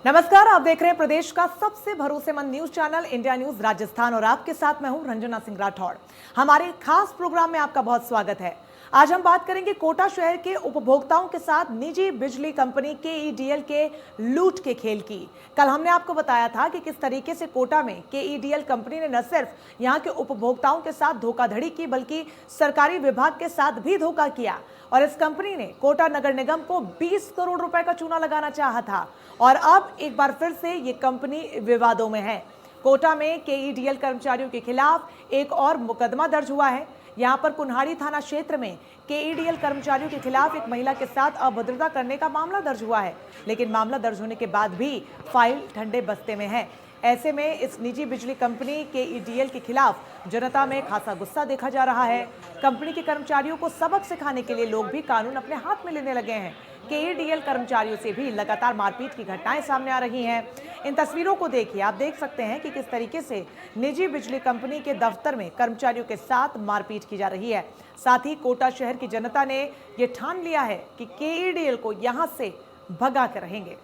नमस्कार, आप देख रहे हैं प्रदेश का सबसे भरोसेमंद news channel India news Rajasthan और आपके साथ मैं हूं रंजना सिंह राठौड़। हमारे खास प्रोग्राम में आपका बहुत स्वागत है। आज हम बात करेंगे कोटा शहर के उपभोक्ताओं के साथ निजी बिजली कंपनी केईडीएल के लूट के खेल की। कल हमने आपको बताया था कि किस तरीके से कोटा में केईडीएल कंपनी ने न सिर्फ यहां के उपभोक्ताओं के साथ धोखाधड़ी की बल्कि सरकारी विभाग के साथ भी धोखा किया और इस कंपनी ने कोटा नगर निगम को 20 करोड़ रुपए का चूना लगाना चाहा था और अब एक बार फिर से ये कंपनी विवादों में है। कोटा में केईडीएल कर्मचारियों के खिलाफ एक और मुकदमा दर्ज हुआ है। यहां पर कुन्हाड़ी थाना क्षेत्र में केईडीएल कर्मचारियों के खिलाफ एक महिला के साथ अभद्रता करने का मामला दर्ज हुआ है, लेकिन मामला दर्ज होने के बाद भी फाइल ठंडे बस्ते में है। ऐसे में इस निजी बिजली कंपनी केईडीएल के खिलाफ जनता में खासा गुस्सा देखा जा रहा है। कंपनी के कर्मचारियों को सबक सिखाने के लिए लोग भी कानून अपने हाथ में लेने लगे हैं। केईडीएल कर्मचारियों से भी लगातार मारपीट की घटनाएं सामने आ रही हैं। इन तस्वीरों को देखिए, आप देख सकते हैं कि किस तरीके से निजी बिजली कंपनी के दफ्तर में कर्मचारियों के साथ मारपीट की जा रही है। साथ ही कोटा शहर की जनता ने ये ठान लिया है कि केईडीएल को यहां से भगा कर रहेंगे।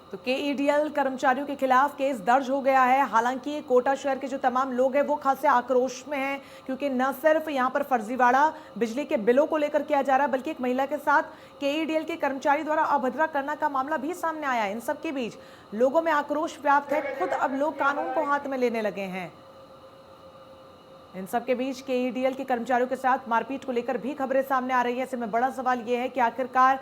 तो केईडीएल कर्मचारियों के खिलाफ केस दर्ज हो गया है। हालांकि कोटा शहर के जो तमाम लोग हैं वो खासे आक्रोश में हैं, क्योंकि न सिर्फ यहां पर फर्जीवाड़ा बिजली के बिलों को लेकर किया जा रहा है बल्कि एक महिला के साथ केईडीएल के कर्मचारी द्वारा अभद्र करना का मामला भी सामने आया है। इन सबके बीच लोगों में आक्रोश व्याप्त है। खुद अब लोग कानून को हाथ में लेने लगे हैं। इन सबके बीच केईडीएल के कर्मचारियों के साथ मारपीट को लेकर भी खबरें सामने आ रही है। ऐसे में बड़ा सवाल यह है कि आखिरकार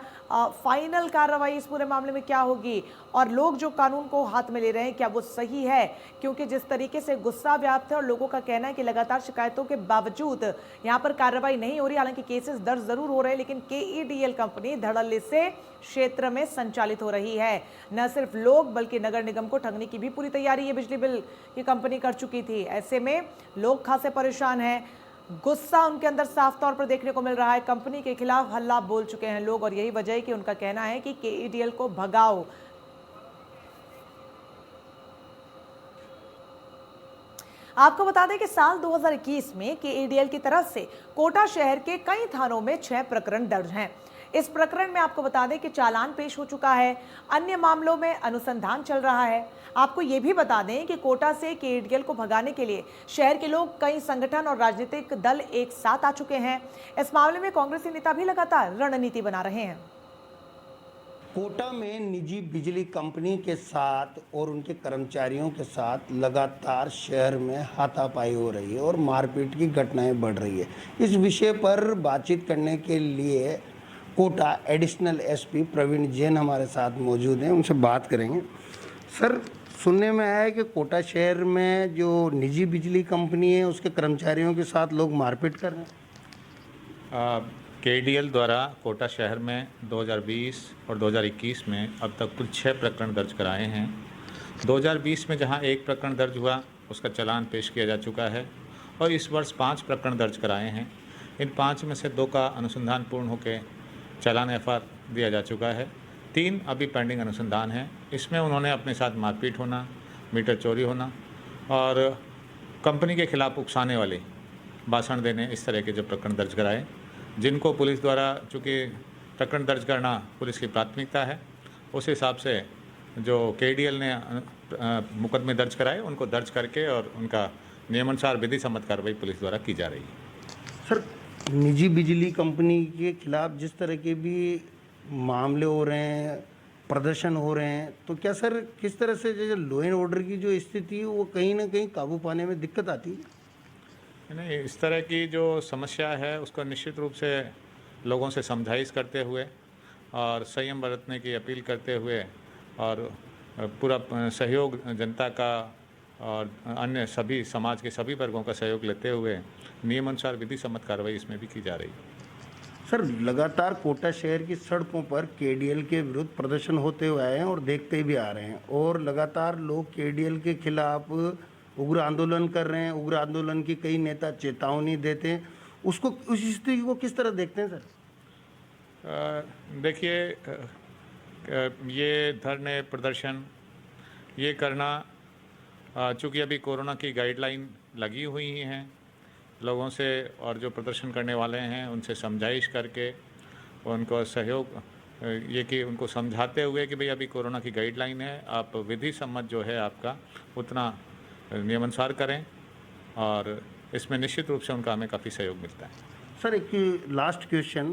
फाइनल कार्रवाई इस पूरे मामले में क्या होगी और लोग जो कानून को हाथ में ले रहे हैं क्या वो सही है, क्योंकि जिस तरीके से गुस्सा व्याप्त है और लोगों का कहना है कि लगातार शिकायतों के बावजूद यहाँ पर कार्रवाई नहीं हो रही। हालांकि केसेस दर्ज जरूर हो रहे हैं, लेकिन केईडीएल कंपनी धड़ल्ले से क्षेत्र में संचालित हो रही है। न सिर्फ लोग बल्कि नगर निगम को ठगने की भी पूरी तैयारी ये बिजली बिल की कंपनी कर चुकी थी। ऐसे में लोग खासे परेशान हैं। गुस्सा उनके अंदर साफ तौर पर देखने को मिल रहा है। कंपनी के खिलाफ हल्ला बोल चुके हैं लोग और यही वजह है कि उनका कहना है कि केईडीएल को भगाओ। आपको बता दें कि साल 2021 में केईडीएल की तरफ से कोटा शहर के कई थानों में 6 प्रकरण दर्ज हैं। इस प्रकरण में आपको बता दें कि चालान पेश हो चुका है। अन्य मामलों में अनुसंधान चल रहा है। आपको ये भी बता दें कि कोटा से केईडीएल को भगाने के लिए शहर के लोग, कई संगठन और राजनीतिक दल एक साथ आ चुके हैं। इस मामले में कांग्रेसी नेता भी लगातार रणनीति बना रहे हैं। कोटा में निजी बिजली कंपनी के साथ और उनके कर्मचारियों के साथ लगातार शहर में हाथापाई हो रही है और मारपीट की घटनाएं बढ़ रही है। इस विषय पर बातचीत करने के लिए कोटा एडिशनल एसपी प्रवीण जैन हमारे साथ मौजूद हैं, उनसे बात करेंगे। सर, सुनने में आया है कि कोटा शहर में जो निजी बिजली कंपनी है उसके कर्मचारियों के साथ लोग मारपीट कर रहे हैं। केईडीएल द्वारा कोटा शहर में 2020 और 2021 में अब तक कुल 6 प्रकरण दर्ज कराए हैं। 2020 में जहां एक प्रकरण दर्ज हुआ उसका चालान पेश किया जा चुका है और इस वर्ष 5 प्रकरण दर्ज कराए हैं। इन 5 में से 2 का अनुसंधान पूर्ण होकर चालान एफआर दिया जा चुका है। 3 अभी पेंडिंग अनुसंधान है। इसमें उन्होंने अपने साथ मारपीट होना, मीटर चोरी होना और कंपनी के खिलाफ उकसाने वाले भाषण देने, इस तरह के जो प्रकरण दर्ज कराए, जिनको पुलिस द्वारा, चूँकि प्रकरण दर्ज करना पुलिस की प्राथमिकता है, उस हिसाब से जो केईडीएल ने मुकदमे दर्ज कराए उनको दर्ज करके और उनका नियमानुसार विधि सम्मत कार्रवाई पुलिस द्वारा की जा रही है। सर, निजी बिजली कंपनी के खिलाफ जिस तरह के भी मामले हो रहे हैं, प्रदर्शन हो रहे हैं, तो क्या सर किस तरह से जो लॉ एंड ऑर्डर की जो स्थिति है वो कहीं ना कहीं काबू पाने में दिक्कत आती है? नहीं, इस तरह की जो समस्या है उसको निश्चित रूप से लोगों से समझाइश करते हुए और संयम बरतने की अपील करते हुए और पूरा सहयोग जनता का और अन्य सभी समाज के सभी वर्गों का सहयोग लेते हुए नियमानुसार विधि सम्मत कार्रवाई इसमें भी की जा रही है। सर, लगातार कोटा शहर की सड़कों पर केडीएल के विरुद्ध प्रदर्शन होते हुए आए हैं और देखते भी आ रहे हैं और लगातार लोग केडीएल के खिलाफ उग्र आंदोलन कर रहे हैं। उग्र आंदोलन की कई नेता चेतावनी देते हैं, उसको, उस स्थिति को किस तरह देखते हैं सर? देखिए, ये धरने प्रदर्शन ये करना चूँकि अभी कोरोना की गाइडलाइन लगी हुई हैं, लोगों से और जो प्रदर्शन करने वाले हैं उनसे समझाइश करके उनको सहयोग ये कि उनको समझाते हुए कि भाई अभी कोरोना की गाइडलाइन है, आप विधि सम्मत जो है आपका उतना नियमानुसार करें और इसमें निश्चित रूप से उनका हमें काफ़ी सहयोग मिलता है। सर एक लास्ट क्वेश्चन,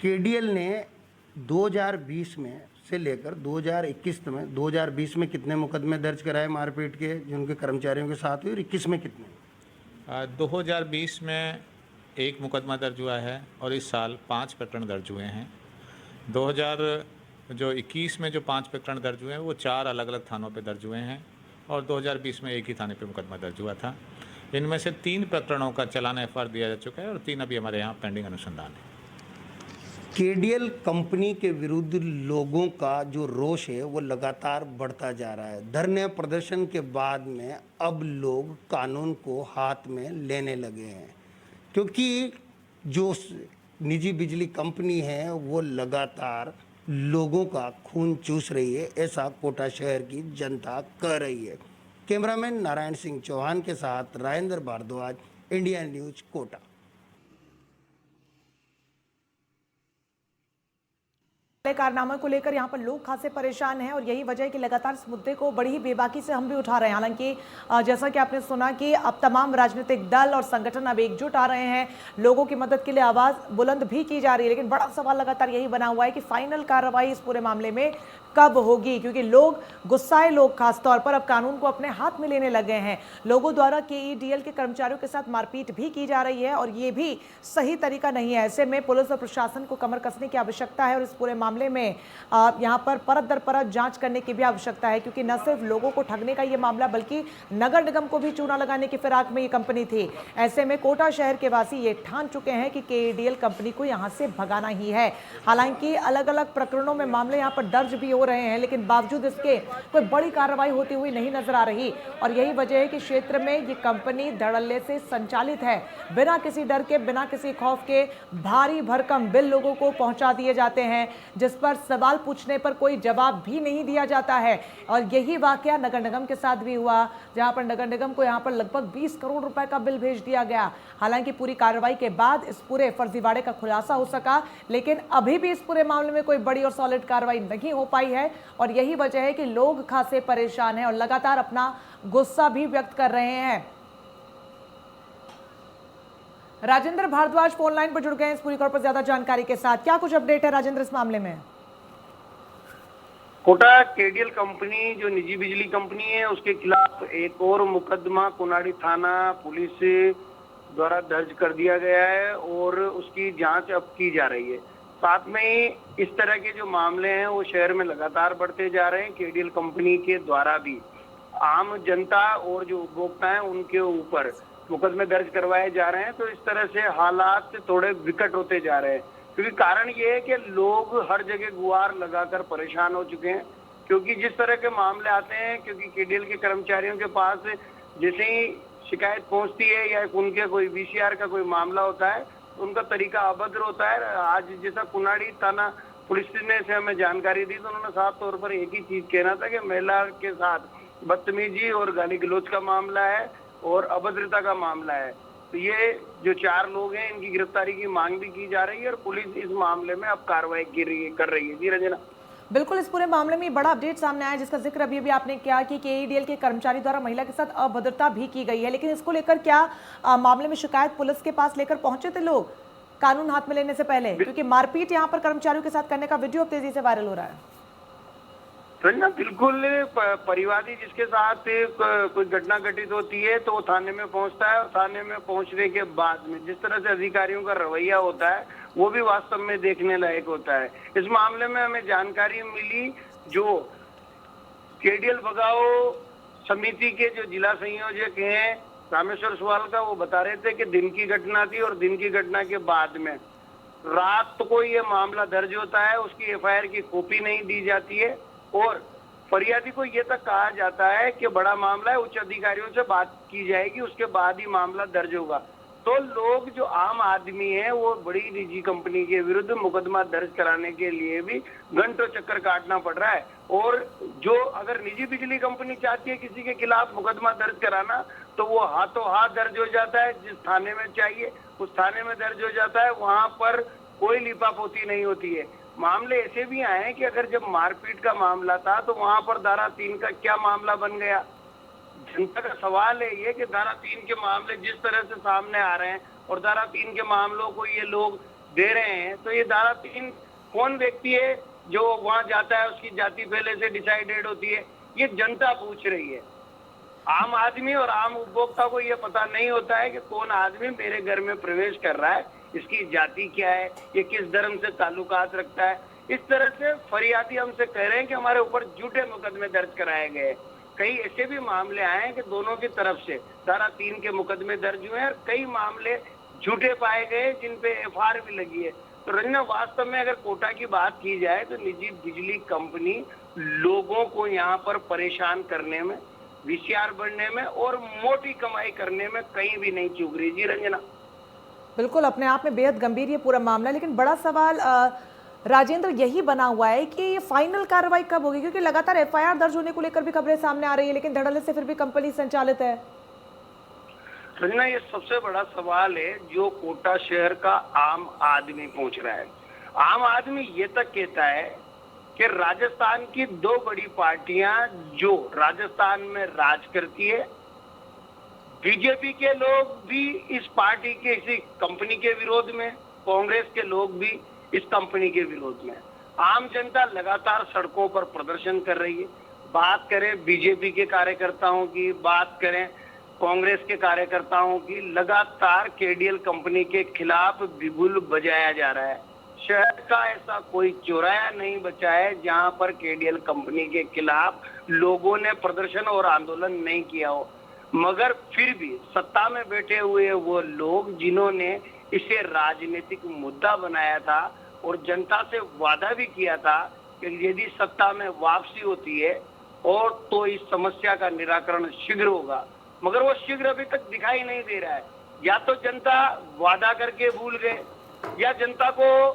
केडीएल ने 2020 में से लेकर 2021 में 2020 में कितने मुकदमे दर्ज कराए मारपीट के जो उनके कर्मचारियों के साथ हुए, और 21 में कितने? 2020 में 1 मुकदमा दर्ज हुआ है और इस साल 5 प्रकरण दर्ज हुए हैं। 2021 में जो 5 प्रकरण दर्ज हुए हैं वो 4 अलग अलग थानों पे दर्ज हुए हैं और 2020 में एक ही थाने पे मुकदमा दर्ज हुआ था। इनमें से 3 प्रकरणों का चालान एफआईआर दिया जा चुका है और 3 अभी हमारे यहाँ पेंडिंग अनुसंधान है। केडीएल कंपनी के विरुद्ध लोगों का जो रोष है वो लगातार बढ़ता जा रहा है। धरने प्रदर्शन के बाद में अब लोग कानून को हाथ में लेने लगे हैं, क्योंकि जो निजी बिजली कंपनी है वो लगातार लोगों का खून चूस रही है, ऐसा कोटा शहर की जनता कह रही है। कैमरामैन नारायण सिंह चौहान के साथ राजेंद्र भारद्वाज, इंडिया न्यूज, कोटा। कारनामे को लेकर यहाँ पर लोग खासे परेशान हैं और यही वजह है कि लगातार इस मुद्दे को बड़ी ही बेबाकी से हम भी उठा रहे हैं। हालांकि जैसा कि आपने सुना कि अब तमाम राजनीतिक दल और संगठन अब एकजुट आ रहे हैं, लोगों की मदद के लिए आवाज बुलंद भी की जा रही है, लेकिन बड़ा सवाल लगातार यही बना हुआ है कि फाइनल कार्रवाई इस पूरे मामले में कब होगी, क्योंकि लोग गुस्साए लोग खासतौर पर अब कानून को अपने हाथ में लेने लगे हैं। लोगों द्वारा केईडीएल के कर्मचारियों के साथ मारपीट भी की जा रही है और ये भी सही तरीका नहीं है। ऐसे में पुलिस और प्रशासन को कमर कसने की आवश्यकता है और इस पूरे मामले में यहाँ पर परत दर परत जांच करने की भी आवश्यकता है, क्योंकि न सिर्फ लोगों को ठगने का ये मामला बल्कि नगर निगम को भी चूना लगाने की फिराक में ये कंपनी थी। ऐसे में कोटा शहर के वासी ये ठान चुके हैं कि केईडीएल कंपनी को यहाँ से भगाना ही है। हालांकि अलग अलग प्रकरणों में मामले यहाँ पर दर्ज भी हो रहे हैं, लेकिन बावजूद इसके कोई बड़ी कार्रवाई होती हुई नहीं नजर आ रही और यही वजह है कि क्षेत्र में ये कंपनी धड़ल्ले से संचालित है। बिना किसी डर के, बिना किसी खौफ के भारी भरकम बिल लोगों को पहुंचा दिए जाते हैं, जिस पर सवाल पूछने पर कोई जवाब भी नहीं दिया जाता है। और यही वाकया नगर निगम के साथ भी हुआ, जहां पर नगर निगम को यहां पर लगभग 20 करोड़ रुपए का बिल भेज दिया गया। हालांकि पूरी कार्रवाई के बाद इस पूरे फर्जीवाड़े का खुलासा हो सका, लेकिन अभी भी इस पूरे मामले में कोई बड़ी और सॉलिड कार्रवाई नहीं हो पाई है और यही वजह है कि लोग खासे परेशान हैं और लगातार अपना गुस्सा भी व्यक्त कर रहे हैं। राजेंद्र भारद्वाज फोन लाइन पर जुड़ गए हैं इस पूरी खबर पर ज्यादा जानकारी के साथ। क्या कुछ अपडेट है राजेंद्र इस मामले में? कोटा केडीएल कंपनी जो निजी बिजली कंपनी है उसके खिलाफ एक और मुकदमा कोनाड़ी थाना पुलिस द्वारा दर्ज कर दिया गया है और उसकी जांच अब की जा रही है। साथ में ही इस तरह के जो मामले हैं वो शहर में लगातार बढ़ते जा रहे हैं। केडीएल कंपनी के द्वारा भी आम जनता और जो उपभोक्ता हैं उनके ऊपर मुकदमे दर्ज करवाए जा रहे हैं। तो इस तरह से हालात थोड़े विकट होते जा रहे हैं, क्योंकि कारण ये है कि लोग हर जगह गुहार लगाकर परेशान हो चुके हैं। क्योंकि जिस तरह के मामले आते हैं, क्योंकि केडीएल के कर्मचारियों के पास जैसे ही शिकायत पहुंचती है या उनके कोई वीसीआर का कोई मामला होता है, उनका तरीका अभद्र होता है। आज जैसा कुनाड़ी थाना पुलिस ने से हमें जानकारी दी तो उन्होंने साफ तौर पर एक ही चीज कहना था कि महिला के साथ बदतमीजी और गाली गलौज का मामला है और अभद्रता का मामला है। तो ये जो 4 लोग हैं इनकी गिरफ्तारी की मांग भी की जा रही है और पुलिस इस मामले में अब कार्रवाई कर रही है। जी रंजना। बिल्कुल, इस पूरे मामले में बड़ा अपडेट सामने आया जिसका जिक्र अभी आपने किया कि केईडीएल के कर्मचारी द्वारा महिला के साथ अभद्रता भी की गई है, लेकिन इसको लेकर क्या मामले में शिकायत पुलिस के पास लेकर पहुंचे थे लोग कानून हाथ में लेने से पहले? क्योंकि मारपीट यहाँ पर कर्मचारियों के साथ करने का वीडियो तेजी से वायरल हो रहा है। रंजना, बिल्कुल परिवादी जिसके साथ कोई घटना घटित होती है तो वो थाने में पहुंचता है और थाने में पहुंचने के बाद में जिस तरह से अधिकारियों का रवैया होता है वो भी वास्तव में देखने लायक होता है। इस मामले में हमें जानकारी मिली, जो केडीएल भगाओ समिति के जो जिला संयोजक हैं रामेश्वर सवाल का, वो बता रहे थे कि दिन की घटना थी और दिन की घटना के बाद में रात को ये मामला दर्ज होता है, उसकी एफआईआर की कॉपी नहीं दी जाती है और फरियादी को ये तक कहा जाता है कि बड़ा मामला है, उच्च अधिकारियों से बात की जाएगी, उसके बाद ही मामला दर्ज होगा। तो लोग जो आम आदमी है वो बड़ी निजी कंपनी के विरुद्ध मुकदमा दर्ज कराने के लिए भी घंटों चक्कर काटना पड़ रहा है। और जो अगर निजी बिजली कंपनी चाहती है किसी के खिलाफ मुकदमा दर्ज कराना, तो वो हाथों हाथ दर्ज हो जाता है, जिस थाने में चाहिए उस थाने में दर्ज हो जाता है, वहां पर कोई लिपापोती नहीं होती है। मामले ऐसे भी आए हैं कि अगर जब मारपीट का मामला था तो वहां पर धारा 3 का क्या मामला बन गया। जनता का सवाल है ये कि धारा 3 के मामले जिस तरह से सामने आ रहे हैं और धारा 3 के मामलों को ये लोग दे रहे हैं, तो ये धारा 3 कौन व्यक्ति है जो वहां जाता है, उसकी जाति पहले से डिसाइडेड होती है, ये जनता पूछ रही है। आम आदमी और आम उपभोक्ता को ये पता नहीं होता है कि कौन आदमी मेरे घर में प्रवेश कर रहा है, इसकी जाति क्या है, ये किस धर्म से ताल्लुकात रखता है। इस तरह से फरियादी हमसे कह रहे हैं कि हमारे ऊपर झूठे मुकदमे दर्ज कराए गए। कई ऐसे भी मामले आए हैं कि दोनों की तरफ से धारा 3 के मुकदमे दर्ज हुए हैं और कई मामले झूठे पाए गए जिन पे एफआईआर भी लगी है। तो रंजना, वास्तव में अगर कोटा की बात की जाए तो निजी बिजली कंपनी लोगों को यहाँ पर परेशान करने में, वीसीआर बनने में और मोटी कमाई करने में कहीं भी नहीं चूक रही। जी रंजना। बिल्कुल, अपने आप में बेहद गंभीर ये पूरा मामला, लेकिन बड़ा सवाल राजेंद्र यही बना हुआ है कि ये फाइनल कार्रवाई कब होगी, क्योंकि लगातार एफआईआर दर्ज होने को लेकर भी खबरें सामने आ रही है, लेकिन धड़ल्ले से फिर भी कंपनी संचालित है। रंजना, ये सबसे बड़ा सवाल है जो कोटा शहर का आम आदमी पूछ रहा है। आम आदमी ये तक कहता है कि राजस्थान की 2 बड़ी पार्टियां जो राजस्थान में राज करती है, बीजेपी के लोग भी इस पार्टी के, इसी कंपनी के विरोध में, कांग्रेस के लोग भी इस कंपनी के विरोध में। आम जनता लगातार सड़कों पर प्रदर्शन कर रही है। बात करें बीजेपी के कार्यकर्ताओं की, बात करें कांग्रेस के कार्यकर्ताओं की, लगातार केडीएल कंपनी के खिलाफ बिगुल बजाया जा रहा है। शहर का ऐसा कोई चौराहा नहीं बचा है जहां पर केडीएल कंपनी के खिलाफ लोगों ने प्रदर्शन और आंदोलन नहीं किया हो। मगर फिर भी सत्ता में बैठे हुए वो लोग जिन्होंने इसे राजनीतिक मुद्दा बनाया था और जनता से वादा भी किया था कि यदि सत्ता में वापसी होती है और तो इस समस्या का निराकरण शीघ्र होगा, मगर वो शीघ्र अभी तक दिखाई नहीं दे रहा है। या तो जनता वादा करके भूल गए, या जनता को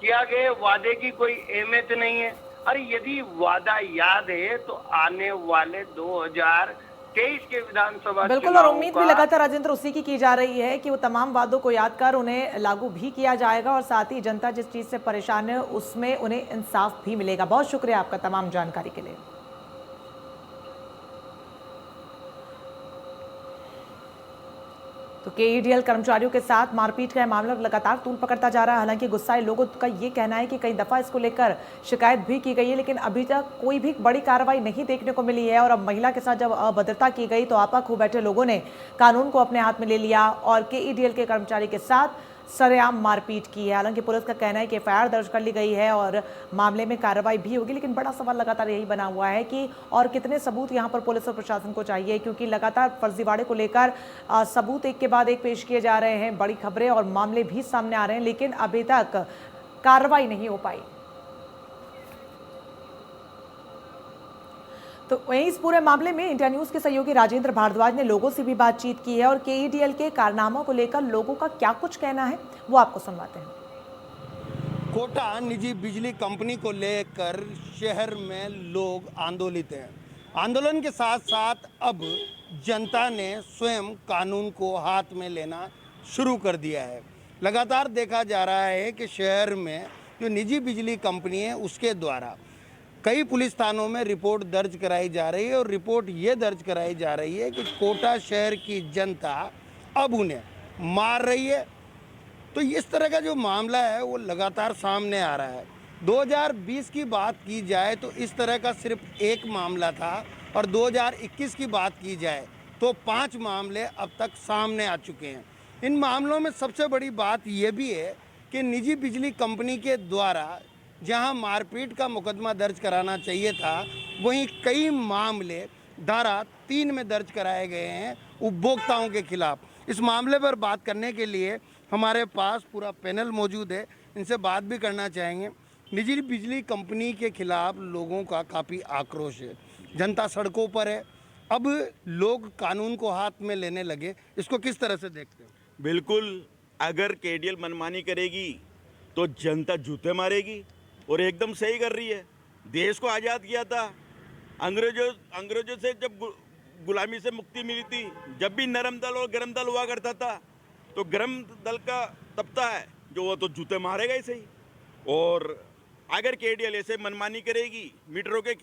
किया गए वादे की कोई अहमियत नहीं है। अरे यदि वादा याद है तो आने वाले 2023 के विधानसभा बिल्कुल, और उम्मीद भी लगातार राजेंद्र उसी की जा रही है कि वो तमाम वादों को याद कर उन्हें लागू भी किया जाएगा और साथ ही जनता जिस चीज से परेशान है उसमें उन्हें इंसाफ भी मिलेगा। बहुत शुक्रिया आपका तमाम जानकारी के लिए। तो केईडीएल कर्मचारियों के साथ मारपीट का मामला लगातार तूल पकड़ता जा रहा है। हालांकि गुस्साए लोगों का ये कहना है कि कई दफा इसको लेकर शिकायत भी की गई है, लेकिन अभी तक कोई भी बड़ी कार्रवाई नहीं देखने को मिली है। और अब महिला के साथ जब अभद्रता की गई तो आपा खो बैठे लोगों ने कानून को अपने हाथ में ले लिया और केईडीएल के कर्मचारी के साथ सरेआम मारपीट की है। हालांकि पुलिस का कहना है कि एफआईआर दर्ज कर ली गई है और मामले में कार्रवाई भी होगी, लेकिन बड़ा सवाल लगातार यही बना हुआ है कि और कितने सबूत यहां पर पुलिस और प्रशासन को चाहिए, क्योंकि लगातार फर्जीवाड़े को लेकर सबूत एक के बाद एक पेश किए जा रहे हैं, बड़ी खबरें और मामले भी सामने आ रहे हैं, लेकिन अभी तक कार्रवाई नहीं हो पाई। तो वहीं इस पूरे मामले में इंडिया न्यूज के सहयोगी राजेंद्र भारद्वाज ने लोगों से भी बातचीत की है और केईडीएल के कारनामों को लेकर लोगों का क्या कुछ कहना है वो आपको सुनवाते हैं। कोटा निजी बिजली कंपनी को लेकर शहर में लोग आंदोलित हैं। आंदोलन के साथ साथ अब जनता ने स्वयं कानून को हाथ में लेना शुरू कर दिया है। लगातार देखा जा रहा है कि शहर में जो निजी बिजली कंपनी है उसके द्वारा कई पुलिस थानों में रिपोर्ट दर्ज कराई जा रही है और रिपोर्ट ये दर्ज कराई जा रही है कि कोटा शहर की जनता अब उन्हें मार रही है। तो इस तरह का जो मामला है वो लगातार सामने आ रहा है। 2020 की बात की जाए तो इस तरह का सिर्फ एक मामला था और 2021 की बात की जाए तो 5 मामले अब तक सामने आ चुके हैं। इन मामलों में सबसे बड़ी बात यह भी है कि निजी बिजली कंपनी के द्वारा जहां मारपीट का मुकदमा दर्ज कराना चाहिए था, वहीं कई मामले धारा 3 में दर्ज कराए गए हैं उपभोक्ताओं के खिलाफ। इस मामले पर बात करने के लिए हमारे पास पूरा पैनल मौजूद है, इनसे बात भी करना चाहेंगे। निजी बिजली कंपनी के खिलाफ लोगों का काफ़ी आक्रोश है, जनता सड़कों पर है। अब लोग कानून को हाथ में लेने लगे, इसको किस तरह से देखते हैं? बिल्कुल। अगर केडीएल मनमानी करेगी तो जनता जूते मारेगी, और एकदम सही कर रही है। देश को आज़ाद किया था अंग्रेजों से, जब गुलामी से मुक्ति मिली थी, जब भी नरम दल और गरम दल हुआ करता था, तो गरम दल का तबता है जो वो तो जूते मारेगा ही सही। और अगर केडीएल ऐसे मनमानी करेगी, मीटरों के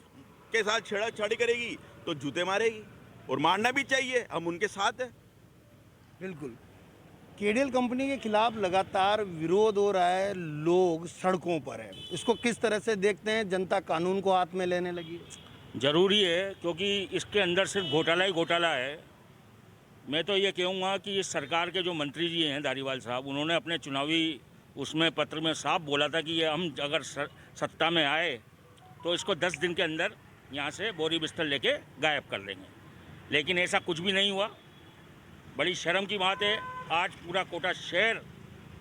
साथ छेड़छाड़ी करेगी, तो जूते मारेगी, और मारना भी चाहिए, हम उनके साथ हैं। बिल्कुल। केडीएल कंपनी के खिलाफ लगातार विरोध हो रहा है, लोग सड़कों पर हैं। इसको किस तरह से देखते हैं? जनता कानून को हाथ में लेने लगी है। ज़रूरी है, क्योंकि इसके अंदर सिर्फ घोटाला ही घोटाला है। मैं तो ये कहूँगा कि इस सरकार के जो मंत्री जी हैं धारीवाल साहब, उन्होंने अपने चुनावी उसमें पत्र में साफ बोला था कि ये हम अगर सत्ता में आए तो इसको 10 दिन के अंदर यहाँ से बोरी बिस्तर लेके गायब कर देंगे, लेकिन ऐसा कुछ भी नहीं हुआ। बड़ी शर्म की बात है, आज पूरा कोटा शहर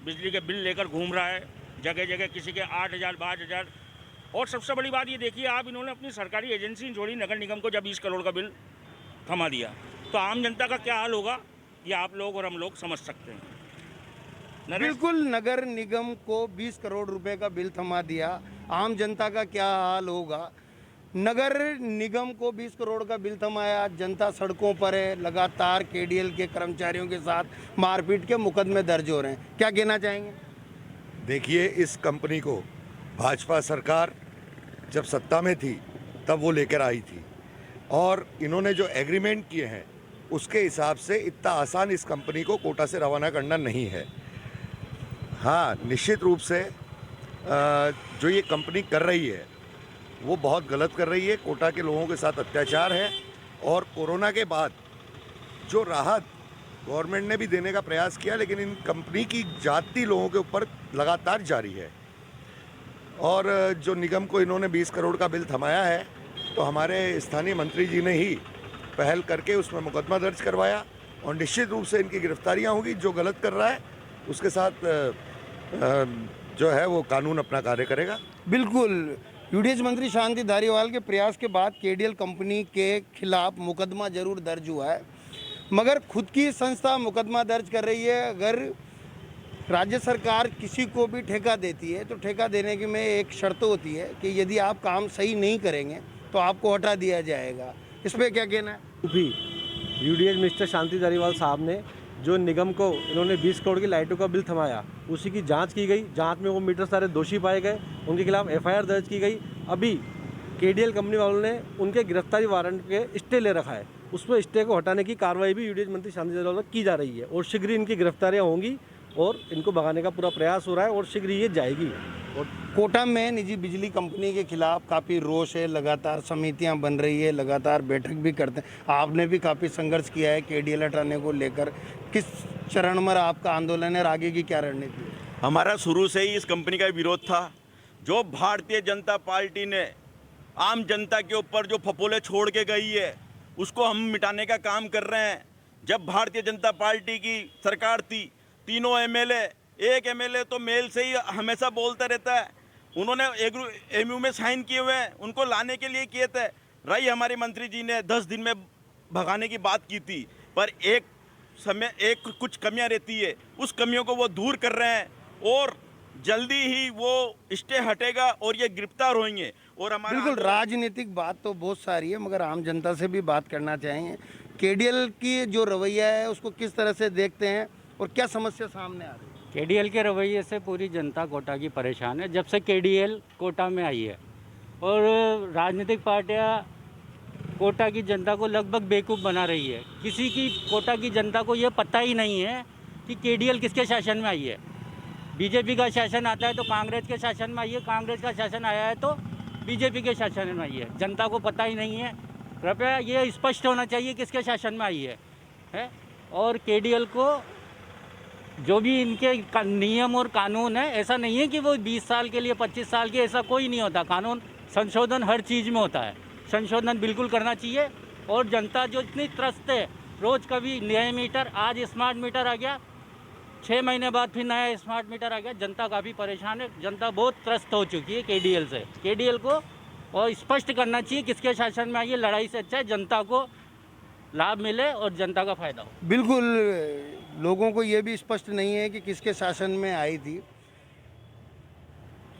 बिजली के बिल लेकर घूम रहा है, जगह जगह किसी के 8,000 5,000। और सबसे बड़ी बात ये देखिए, आप इन्होंने अपनी सरकारी एजेंसी छोड़ी नगर निगम को, जब 20 करोड़ का बिल थमा दिया, तो आम जनता का क्या हाल होगा ये आप लोग और हम लोग समझ सकते हैं। बिल्कुल, नगर निगम को 20 करोड़ रुपए का बिल थमा दिया, आम जनता का क्या हाल होगा। नगर निगम को 20 करोड़ का बिल थमाया, जनता सड़कों पर है, लगातार केडीएल के कर्मचारियों के साथ मारपीट के मुकदमे दर्ज हो रहे हैं। क्या कहना चाहेंगे? देखिए, इस कंपनी को भाजपा सरकार जब सत्ता में थी तब वो लेकर आई थी, और इन्होंने जो एग्रीमेंट किए हैं उसके हिसाब से इतना आसान इस कंपनी को कोटा से रवाना करना नहीं है। हाँ, निश्चित रूप से जो ये कंपनी कर रही है वो बहुत गलत कर रही है, कोटा के लोगों के साथ अत्याचार है। और कोरोना के बाद जो राहत गवर्नमेंट ने भी देने का प्रयास किया, लेकिन इन कंपनी की जाती लोगों के ऊपर लगातार जारी है। और जो निगम को इन्होंने 20 करोड़ का बिल थमाया है, तो हमारे स्थानीय मंत्री जी ने ही पहल करके उसमें मुकदमा दर्ज करवाया, और निश्चित रूप से इनकी गिरफ्तारियां होंगी। जो गलत कर रहा है उसके साथ जो है वो कानून अपना कार्य करेगा। बिल्कुल। यूडीएच मंत्री शांति धारीवाल के प्रयास के बाद केडीएल कंपनी के खिलाफ मुकदमा जरूर दर्ज हुआ है, मगर खुद की संस्था मुकदमा दर्ज कर रही है। अगर राज्य सरकार किसी को भी ठेका देती है तो ठेका देने की में एक शर्त होती है कि यदि आप काम सही नहीं करेंगे तो आपको हटा दिया जाएगा। इस पर क्या कहना है? भी यूडीएच मिनिस्टर शांति धारीवाल साहब ने जो निगम को इन्होंने 20 करोड़ की लाइटों का बिल थमाया, उसी की जांच की गई। जांच में वो मीटर सारे दोषी पाए गए, उनके खिलाफ एफआईआर दर्ज की गई। अभी केडीएल कंपनी वालों ने उनके गिरफ्तारी वारंट के स्टे ले रखा है, उस पर स्टे को हटाने की कार्रवाई भी यूडीएच मंत्री शांति धारीवाल की जा रही है, और शीघ्र इनकी गिरफ्तारियाँ होंगी और इनको भगाने का पूरा प्रयास हो रहा है, और शीघ्र ये जाएगी। और कोटा में निजी बिजली कंपनी के खिलाफ काफ़ी रोष है, लगातार समितियां बन रही है, लगातार बैठक भी करते हैं। आपने भी काफ़ी संघर्ष किया है केडीएल हटाने को लेकर। किस चरण में आपका आंदोलन है और आगे की क्या रणनीति है? हमारा शुरू से ही इस कंपनी का विरोध था। जो भारतीय जनता पार्टी ने आम जनता के ऊपर जो फपोले छोड़ के गई है, उसको हम मिटाने का काम कर रहे हैं। जब भारतीय जनता पार्टी की सरकार थी, तीनों एमएलए, एक एमएलए तो मेल से ही हमेशा बोलता रहता है, उन्होंने एमयू में साइन किए हुए हैं, उनको लाने के लिए किए थे। रही हमारे मंत्री जी ने 10 दिन में भगाने की बात की थी, पर एक कुछ कमियां रहती है, उस कमियों को वो दूर कर रहे हैं, और जल्दी ही वो स्टे हटेगा और ये गिरफ्तार होंगे। और हमारा बिल्कुल, राजनीतिक बात तो बहुत सारी है, मगर आम जनता से भी बात करना चाहेंगे। केडीएल की जो रवैया है उसको किस तरह से देखते हैं और क्या समस्या सामने आ रही है? केडीएल के रवैये से पूरी जनता कोटा की परेशान है, जब से केडीएल कोटा में आई है। और राजनीतिक पार्टियां कोटा की जनता को लगभग बेवकूफ़ बना रही है। किसी की कोटा की जनता को ये पता ही नहीं है कि केडीएल किसके शासन में आई है। बीजेपी का शासन आता है तो कांग्रेस के शासन में आई है, कांग्रेस का शासन आया है तो बीजेपी के शासन में आई है। जनता को पता ही नहीं है। कृपया ये स्पष्ट होना चाहिए किसके शासन में आई है। और केडीएल को जो भी इनके नियम और कानून है, ऐसा नहीं है कि वो 20 साल के लिए 25 साल के, ऐसा कोई नहीं होता। कानून संशोधन हर चीज़ में होता है, संशोधन बिल्कुल करना चाहिए। और जनता जो इतनी त्रस्त है, रोज़ कभी नया मीटर, आज स्मार्ट मीटर आ गया, 6 महीने बाद फिर नया स्मार्ट मीटर आ गया। जनता काफ़ी परेशान है, जनता बहुत त्रस्त हो चुकी है केडीएल से। केडीएल को और स्पष्ट करना चाहिए किसके शासन में आई है। लड़ाई से अच्छा है जनता को लाभ मिले और जनता का फायदा हो। बिल्कुल, लोगों को ये भी स्पष्ट नहीं है कि किसके शासन में आई थी।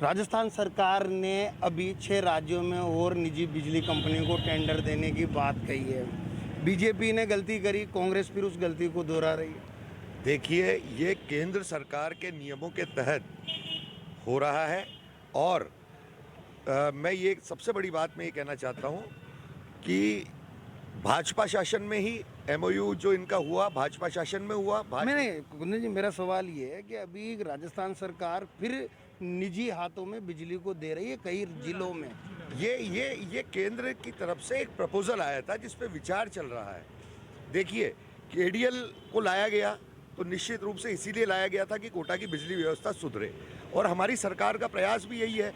राजस्थान सरकार ने अभी 6 राज्यों में और निजी बिजली कंपनियों को टेंडर देने की बात कही है। बीजेपी ने गलती करी, कांग्रेस फिर उस गलती को दोहरा रही है। देखिए, ये केंद्र सरकार के नियमों के तहत हो रहा है और मैं ये सबसे बड़ी बात मैं ये कहना चाहता हूँ कि भाजपा शासन में ही MOU जो इनका हुआ, भाजपा शासन में हुआ। नहीं, कुंदन जी, मेरा सवाल ये है कि अभी राजस्थान सरकार फिर निजी हाथों में बिजली को दे रही है कई जिलों में। ये केंद्र की तरफ से एक प्रपोजल आया था जिस पे विचार चल रहा है। देखिए, KDL को लाया गया तो निश्चित रूप से इसीलिए लाया गया था कि कोटा की बिजली व्यवस्था सुधरे, और हमारी सरकार का प्रयास भी यही है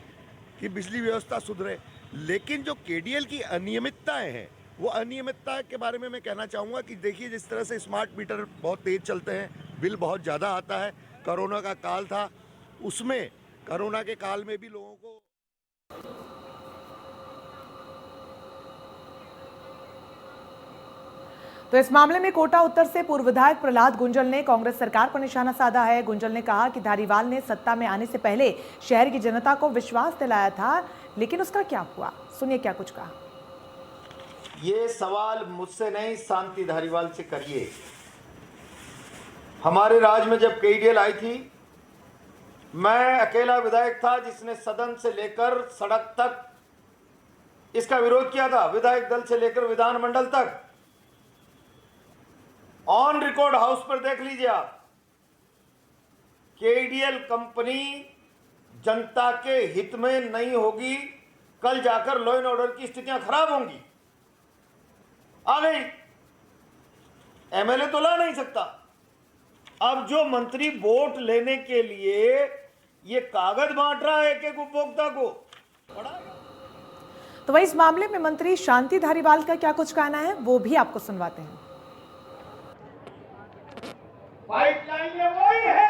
कि बिजली व्यवस्था सुधरे। लेकिन जो KDL की अनियमितताएं हैं, वो अनियमितता के बारे में मैं कहना चाहूँगा कि देखिए, जिस तरह से स्मार्ट मीटर बहुत तेज़ चलते हैं, बिल बहुत ज़्यादा आता है। कोरोना का काल था, उसमें कोरोना के काल में भी लोगों को तो इस मामले में कोटा उत्तर से पूर्व विधायक प्रहलाद गुंजल ने कांग्रेस सरकार पर निशाना साधा है। गुंजल ने कहा कि धारीवाल ने सत्ता में आने से पहले शहर की जनता को विश्वास दिलाया था, लेकिन उसका क्या हुआ? सुनिए क्या कुछ कहा। ये सवाल मुझसे नहीं, शांति धारीवाल से करिए। हमारे राज्य में जब KDL आई थी, मैं अकेला विधायक था जिसने सदन से लेकर सड़क तक इसका विरोध किया था, विधायक दल से लेकर विधानमंडल तक। ऑन रिकॉर्ड हाउस पर देख लीजिए आप। KDL कंपनी जनता के हित में नहीं होगी, कल जाकर लॉ एंड ऑर्डर की स्थितियां खराब होंगी। आ गई, MLA तो ला नहीं सकता। अब जो मंत्री वोट लेने के लिए ये कागज बांट रहा है एक उपभोक्ता को। तो वही इस मामले में मंत्री शांति धारीवाल का क्या कुछ कहना है, वो भी आपको सुनवाते हैं। पाइपलाइन ये वही है,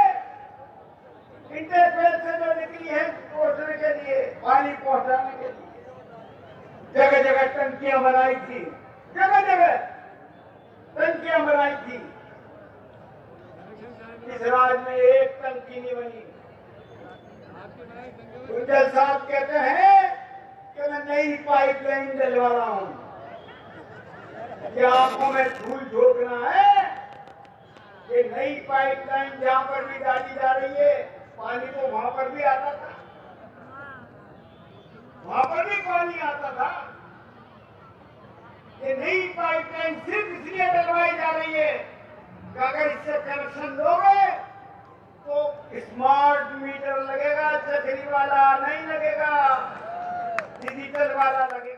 इंटरफेस से जो निकली है पहुंचने के लिए, पानी पहुंचाने के लिए। जगह जगह टंकियां बनाई थी, जगह जगह टंकियां बनाई थी। इस राज्य में एक टंकी नहीं बनी। गुंजल साहब कहते हैं कि मैं नई पाइपलाइन डलवा रहा हूं। क्या आंखों में धूल झोंकना है? ये नई पाइपलाइन जहां पर भी डाली जा रही है, पानी तो वहां पर भी आता था, वहां पर भी पानी आता था। ये नई पाइपलाइन सिर्फ इसलिए डलवाई जा रही है कि अगर इससे कनेक्शन लोगे तो स्मार्ट मीटर लगेगा, चक्री वाला नहीं लगेगा, डिजिटल वाला लगेगा।